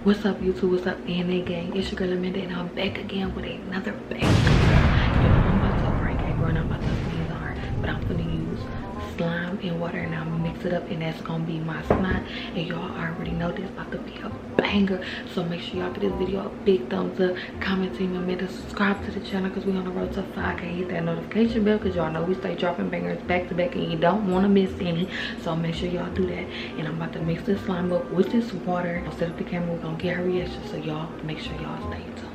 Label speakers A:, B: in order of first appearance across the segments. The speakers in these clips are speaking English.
A: What's up, YouTube? What's up, DNA gang? It's your girl Amanda, and I'm back again with another bang. You know, I'm about to break it, bro, and I'm about to sneeze hard, but I'm gonna use slime and water, and I'm gonna mix it up, and that's gonna be my slime. And y'all already know this about to be a banger, so make sure y'all give this video a big thumbs up, comment, team Amanda, subscribe to the channel because we on the road to 5K. Hit that notification bell because y'all know we stay dropping bangers back to back, and you don't want to miss any, so make sure y'all do that. And I'm about to mix this slime up with this water. I'll set up the camera, we're gonna get her reaction, so y'all make sure y'all stay tuned.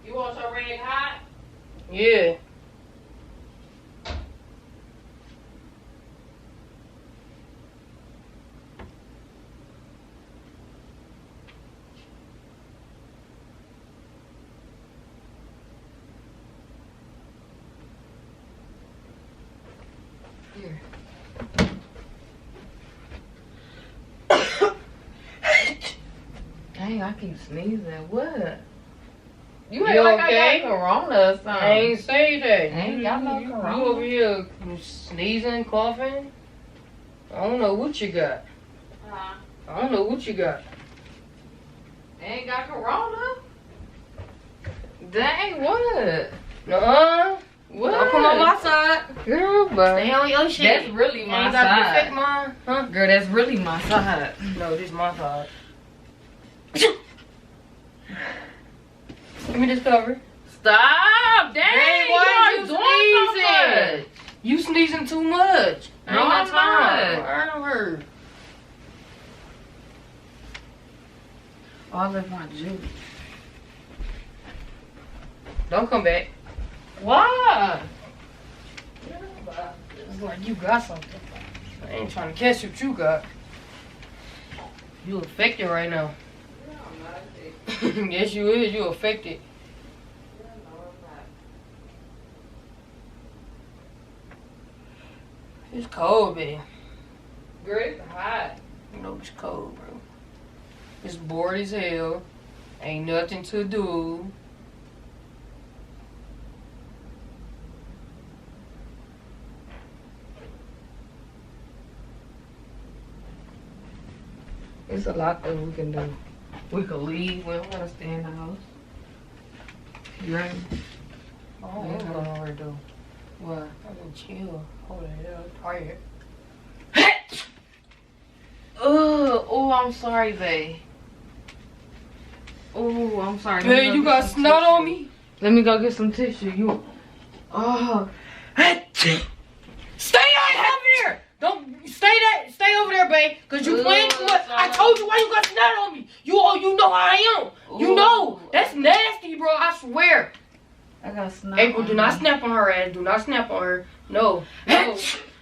B: You want your red hot?
C: Yeah. Here.
A: Dang, I keep sneezing. What? You
C: You
A: ain't like
C: okay?
A: I got corona or something.
C: I ain't say that.
A: Ain't got no corona.
C: You over here sneezing, coughing. I don't know what you got. I don't know what you got.
A: Ain't got corona? Dang, what?
C: Nuh-uh.
A: What?
C: Don't come on my side.
A: Girl, but
C: Stay on your shit.
A: that's really my
C: ain't got to
A: side.
C: fake mine. Huh?
A: Girl, that's really my side.
C: No, this is my side. Give me this cover.
A: Stop! Dang,
C: Hey, why
A: you
C: you
A: doing so
C: sneezing?
A: much?
C: You sneezing too much. I
A: No,
C: ain't got
A: I'm
C: time.
A: not.
C: I don't hurt.
A: All of my juice.
C: Don't come back.
A: Why?
C: It's like you got something. I ain't trying to catch what you got. You affected right now. Yes, you is. You affected. It's cold, baby.
A: Girl, it's hot.
C: You know it's cold, bro. It's bored as hell. Ain't nothing to do.
A: It's a lot that we can do. We could leave. We don't gotta stay in the house. You ready?
C: I don't know what I'm gonna do.
A: What?
C: I can chill. Hold it up. Tired.
A: Oh, I'm sorry, babe. Oh, I'm sorry. Let me
C: Hey,
A: go
C: you
A: get
C: got
A: some
C: snot
A: tissue.
C: on me?
A: Let me go get some tissue. You. Oh.
C: Stay over there! Don't stay over there, babe. Cause you playing too much. I told you why you got snot on me. You know how I am. You know. That's nasty, bro. I swear.
A: I got snot.
C: April,
A: on
C: do not
A: me.
C: snap on her ass. Do not snap on her. No. No.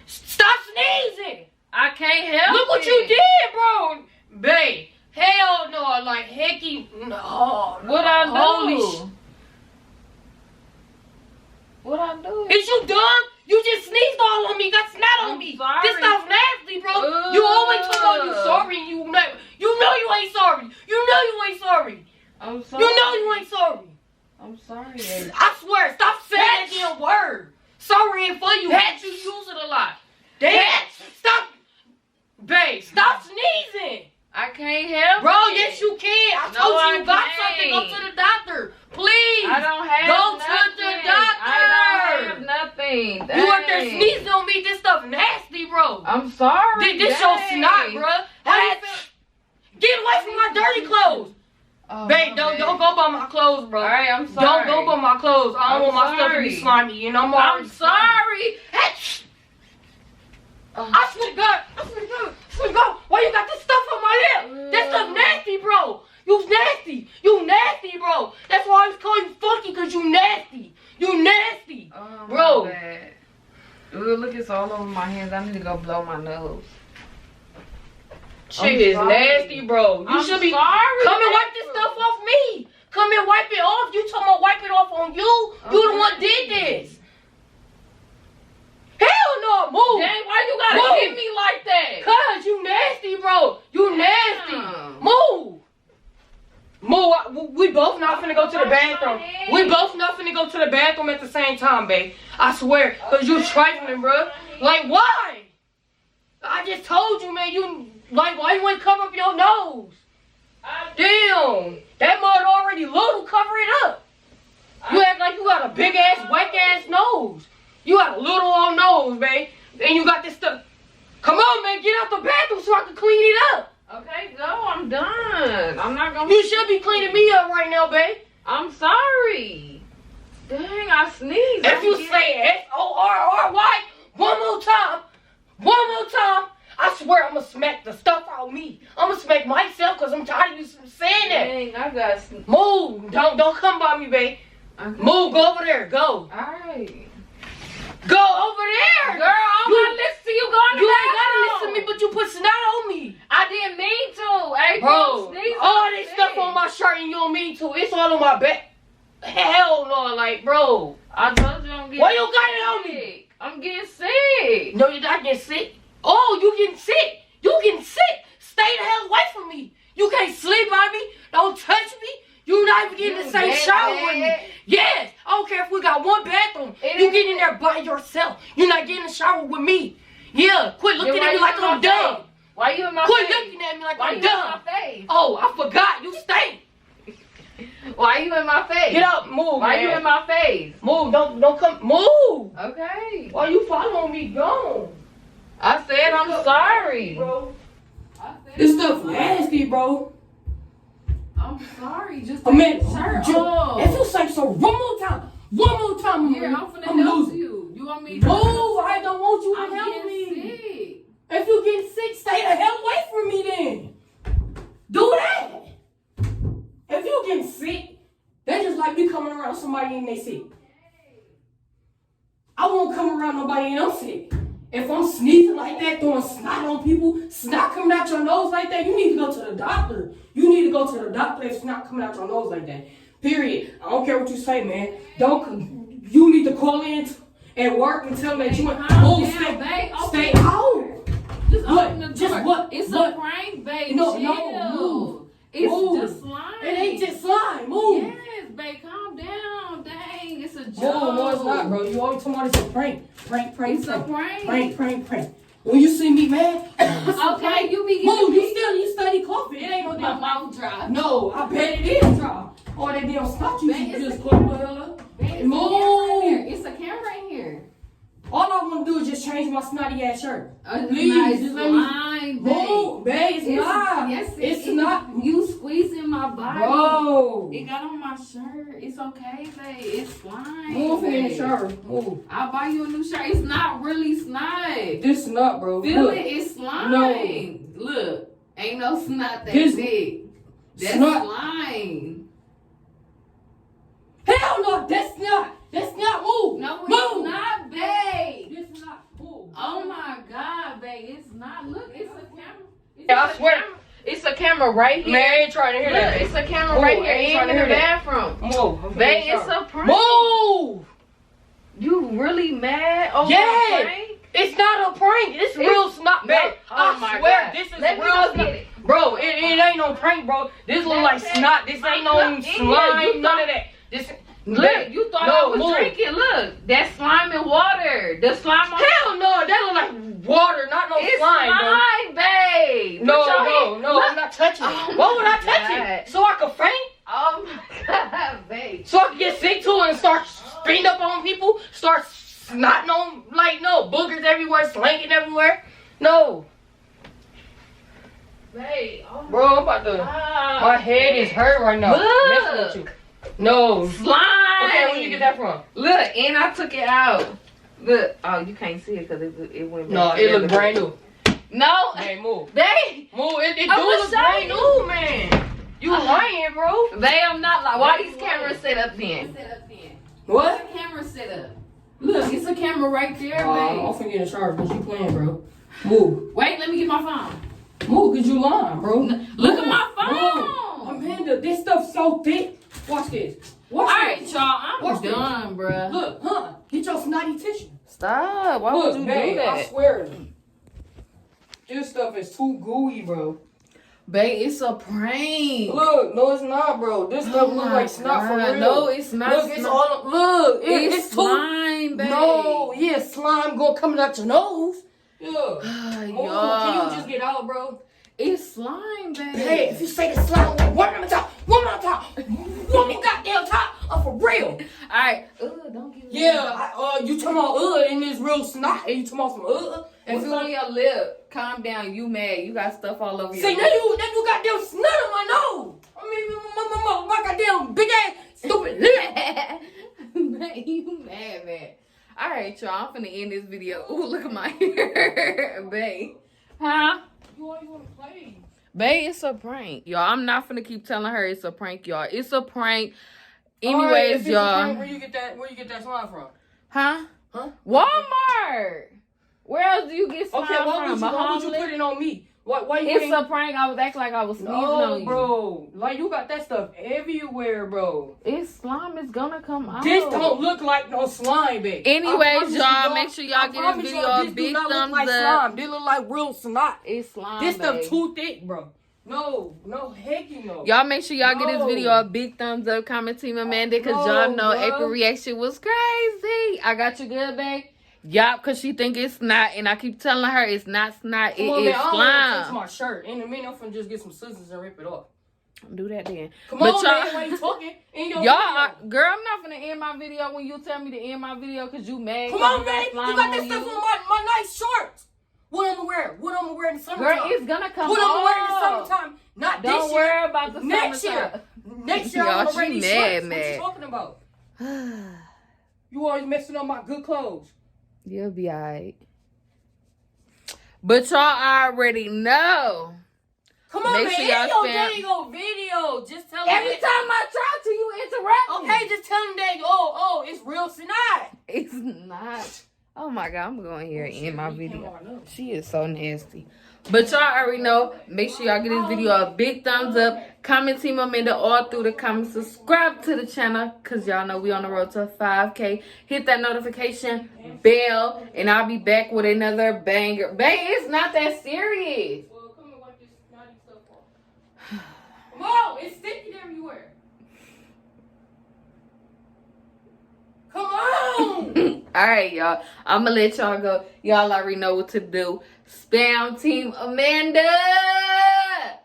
C: Stop sneezing.
A: I can't help
C: Look what
A: it.
C: you did, bro. Babe. Hell no. Like, hecky. No.
A: What I do?
C: Holy sh-
A: What I do?
C: Is you done? You just sneezed all on me. Got snot on me.
A: sorry.
C: This stuff nasty, bro. You always talk about you sorry. You know you ain't sorry. You know you ain't sorry.
A: I'm sorry.
C: You know you ain't sorry.
A: I'm sorry. Babe.
C: I swear. Stop saying that damn word. Sorry ain't for you. Bitch, you use it a lot. Damn. Stop. Babe, stop sneezing.
A: I can't help
C: Bro,
A: it.
C: yes you can. I
A: No,
C: told you
A: I
C: you got
A: can't.
C: something. Go to the doctor. Please.
A: I don't have
C: Go
A: nothing.
C: to the doctor.
A: I don't have nothing.
C: You up there
A: Dang.
C: sneezing on me. This stuff nasty, bro.
A: I'm sorry.
C: This your
A: Dang.
C: snot, bro. How you feel? Get away from my dirty clothes.
A: Oh,
C: Babe,
A: my
C: don't
A: bad.
C: go by my clothes, bro.
A: All right, I'm
C: Don't
A: sorry.
C: go by my clothes. I don't
A: I'm
C: want my stuff to be
A: sorry.
C: slimy, and I'm
A: I'm
C: already
A: sorry.
C: Hey,
A: Oh.
C: I swear to God. I swear to God. I swear to God. Why you got this stuff on my lip? That stuff nasty, bro. You nasty. You nasty, bro. That's why I always call you funky, because you nasty. You nasty.
A: Oh,
C: Bro.
A: my bad. Ooh, look, it's all over my hands. I need to go blow my nose.
C: Shit is
A: sorry.
C: nasty, bro. You should be.
A: sorry.
C: Come and wipe this stuff off me. Come and wipe it off. You talking about wipe it off on you? You the one did this. we both not finna go to the bathroom. We both not finna go to the bathroom at the same time, babe. I swear, cause you trifling, bro. Like, why? I just told you, man. You like, why you ain't cover up your nose? Damn, that mud already little. Cover it up. You act like you got a big ass, whack ass nose. You got a little old nose, babe. And you got this stuff. Come on, man, get out the bathroom so I can clean it up.
B: Okay, go. I'm done. I'm not gonna.
C: You should be cleaning me up right now, babe.
B: I'm sorry. Dang, I sneezed.
C: If you say S-O-R-R-Y one more time, I swear I'm gonna smack the stuff out of me. I'm gonna smack myself because I'm tired of you saying that.
B: Dang, I got.
C: Move. Don't come by me, babe.
B: Okay.
C: Move. Go over there. Go.
B: Alright.
C: Go over there.
B: Girl, I'm gonna listen to you going to
C: You
B: the
C: ain't gotta
B: bathroom.
C: listen to me, but you put snot on me.
B: I didn't mean to. Hey,
C: Bro,
B: sneeze
C: all
B: on
C: this
B: me.
C: stuff on my shirt and you don't mean to. It's all on my back. Hell no, like, bro.
B: I told you I'm getting
C: Why you got it on me?
B: sick. I'm getting sick.
C: No, you're not getting sick. Oh, you getting sick. You getting sick. Stay the hell away from me. You can't sleep on me. Don't touch me. You're not even getting the same shower with me. Yes. I don't care if we got one bathroom. You get in there by yourself. You're not getting a shower with me. Yeah. Quit looking at me like I'm dumb.
B: Why you in my
C: Quit
B: face?
C: looking at me like
B: Why
C: I'm
B: you in
C: dumb.
B: my face?
C: Oh, I forgot. You stink.
B: Why you in my face?
C: Get up. Move,
B: Why
C: man.
B: you in my face?
C: Move. Don't come. Move.
B: Okay.
C: Why you following me? Gone.
B: I said I'm sorry.
C: Bro.
B: I said
C: This
B: I'm
C: stuff
B: sorry.
C: nasty, bro.
B: I'm sorry. Just
C: I mean,
B: take the shirt
C: if
B: off.
C: you say so one more time,
B: Here, I'm finna help
C: losing.
B: you. You want me to?
C: Move, I don't want you
B: I'm
C: to help
B: getting
C: me.
B: sick.
C: If you getting sick, stay the hell away from me then. Do that. If you getting sick, that's just like me coming around somebody and they sick. I won't come around nobody and I'm sick. If I'm sneezing like that, throwing snot on people, snot coming out your nose like that, you need to go to the doctor. You need to go to the doctor if snot coming out your nose like that. Period. I don't care what you say, man. You need to call in at work and tell them that you ain't.
B: Calm
C: Oh,
B: down, babe.
C: stay out.
B: Just
C: What?
B: open the door.
C: Just what?
B: It's
C: What?
B: a prank, babe.
C: No,
B: Chill.
C: move.
B: It's
C: Move.
B: just slime.
C: It ain't just slime. Move.
B: Yes, babe. Calm down. Dang, it's a joke.
C: No, it's not, bro. You always talking about it's a prank. Prank.
B: It's a prank.
C: Prank. When you see me, man.
B: Okay, you be
C: Move.
B: getting
C: You study coughing. It ain't no
B: my
C: damn.
B: mouth dry.
C: No, I bet it is dry. All that damn stuff you
B: Man,
C: just
B: it's
C: put up.
B: Babe,
C: Move.
B: it's a camera in here.
C: All I want to do is just change my snotty ass shirt.
B: Please,
C: Please, just let me.
B: slime, babe.
C: Move, babe. It's not.
B: Yes,
C: It's not.
B: You squeezing my body.
C: Bro.
B: It got on my shirt. It's okay, babe. It's slime.
C: Move in the
B: babe.
C: shower. Move.
B: I'll buy you a new shirt. It's not really slime.
C: This snot, bro.
B: Feel
C: Look.
B: it? It's slime.
C: No.
B: Look, ain't no snot that
C: This-
B: big. That's
C: snot.
B: slime.
C: Hell no, that's not. That's not. Move.
B: No, it's
C: Move.
B: not, babe.
C: This not. Move.
B: Oh my God, babe. It's not. Look, it's a camera.
C: Yeah, I swear.
B: It's a camera right here.
C: Man, I ain't trying to hear
B: Look,
C: that.
B: it's a camera
C: Move,
B: right
C: I ain't
B: here
C: trying to
B: in the
C: hear that.
B: bathroom.
C: Move. I'm
B: Babe,
C: finna
B: it's
C: shower.
B: a prank.
C: Move.
B: You really mad over
C: Yeah.
B: a prank?
C: It's not a prank. It's real snot,
B: No.
C: babe.
B: Oh
C: I
B: my
C: swear,
B: God.
C: this is
B: Let me
C: real
B: go
C: snot.
B: get it.
C: Bro, it ain't no prank, bro. This look like snot. This ain't no
B: Look, in here,
C: slime,
B: you
C: none of that. This.
B: Look, you thought I was drinking. Look, that's slime and water. The slime on
C: Hell no, that look like water, not no
B: it's
C: slime, bro.
B: slime, babe.
C: No,
B: Put your hand-
C: no,
B: Look.
C: I'm not touching it.
B: Oh
C: Why would I
B: my
C: touch
B: God.
C: it? So I could faint?
B: Oh my God, babe.
C: So I can get sick to it and start spitting up on people? Start snotting on, like, no, boogers everywhere, slanking everywhere? No.
B: Babe, oh my
C: Bro, I'm about to,
B: God.
C: my head is hurt right now.
B: Look.
C: Messing with you. No.
B: Slime.
C: Okay, where you get that from?
B: Look, and I took it out. Look, oh, you can't see it because it went
C: No,
B: back
C: it
B: together.
C: look brand new.
B: No,
C: Man, move.
B: babe.
C: Move, it
B: I'ma
C: do look
B: show
C: brand
B: you.
C: new, man. You lying, bro.
B: Babe, I'm not like. Why
C: Babe,
B: these
C: you
B: cameras
C: lying.
B: set up then?
C: What?
B: What's the camera set up? Look, it's a camera right there,
C: I'm
B: babe.
C: finna get in the shower because you playing, bro. Move.
B: Wait, let me get my phone.
C: Move, because you lying, bro.
B: Look at my
C: Bro,
B: phone.
C: Amanda, this stuff's so thick. Watch this. Watch
B: All right,
C: this.
B: y'all, I'm
C: Watch this.
B: done, bruh.
C: Look, huh? Get your snotty tissue.
B: Stop. Why
C: Look,
B: would you
C: babe,
B: do
C: I
B: that?
C: swear. This stuff is too gooey, bro.
B: Babe, it's a prank.
C: Look, no, it's not, bro. This stuff look like snot for real.
B: No, it's not.
C: Look, it's all. Look,
B: it's slime, babe.
C: No, yeah, slime gonna coming out your nose. Yeah.
B: Y'all.
C: Can you just get out, bro?
B: It's slime, babe.
C: Hey, if you say the slime one more time, one more goddamn time, for real.
B: Alright. Don't give me
C: You talking about and it's real snot, and you talking about some
B: and it's on your lip. Calm down, you mad. You got stuff all over your
C: See,
B: lip.
C: now you goddamn snot on my nose. I mean, my goddamn big ass stupid lip.
B: Man, you mad, man. Alright, y'all, I'm finna end this video. Ooh, look at my hair. Babe. Huh?
C: You always want to play.
B: Babe, it's a prank. Y'all, I'm not finna keep telling her it's a prank, y'all. It's a prank. Anyways, y'all.
C: Where you get that slime from?
B: Huh?
C: Huh?
B: Walmart. Where else do you get slime from?
C: Why would you put it on me? Why you
B: It's a prank. I was acting like I was sneezing on you.
C: Bro. Like, you got that stuff everywhere, bro.
B: It's slime is gonna come out.
C: This don't look like no slime, babe.
B: Anyways, y'all, make sure y'all give this video a big thumbs up.
C: Slime. This look like real snot.
B: It's slime,
C: This stuff
B: babe.
C: too thick, bro. No, heck you know.
B: Y'all make sure y'all give this video a big thumbs up. Comment Team Amanda, because y'all know April reaction was crazy. I got you good, babe. Yup, because she think it's snot, and I keep telling her it's not snot, it is slime.
C: Come my shirt. In a minute, I'm finna just get some scissors and rip it off.
B: Do that then.
C: Come on, man, why you talking?
B: Girl, I'm not finna end my video when you tell me to end my video because you mad.
C: Come on, man. You got that stuff on my nice shorts. What I'ma wear? What I'ma wear in the summertime?
B: Girl, it's gonna come
C: What I'ma wear in
B: off.
C: the summertime? Not this year.
B: Don't worry about the
C: next
B: summertime.
C: year. Next year, I'm gonna wear these shorts. What you talking about? You always messing up my good clothes.
B: You'll be alright. But y'all already know.
C: Come on,
B: Make
C: man.
B: sure y'all
C: Yo, there you go, video. Just tell them.
B: Every time I try to, you interrupt me.
C: Okay, just tell them that. Oh, it's real snot.
B: It's not. Oh my God, I'm going here and end my video. She is so nasty. But y'all already know. Make sure y'all give this video a big thumbs up. Comment Team Amanda all through the comments. Subscribe to the channel, because y'all know we on the road to 5K. Hit that notification bell, and I'll be back with another banger. Babe, it's not that serious.
C: Well, come and wipe this snotty stuff off. Come on, it's sticky everywhere. Come on.
B: All right, y'all. I'm going to let y'all go. Y'all already know what to do. Spam Team Amanda.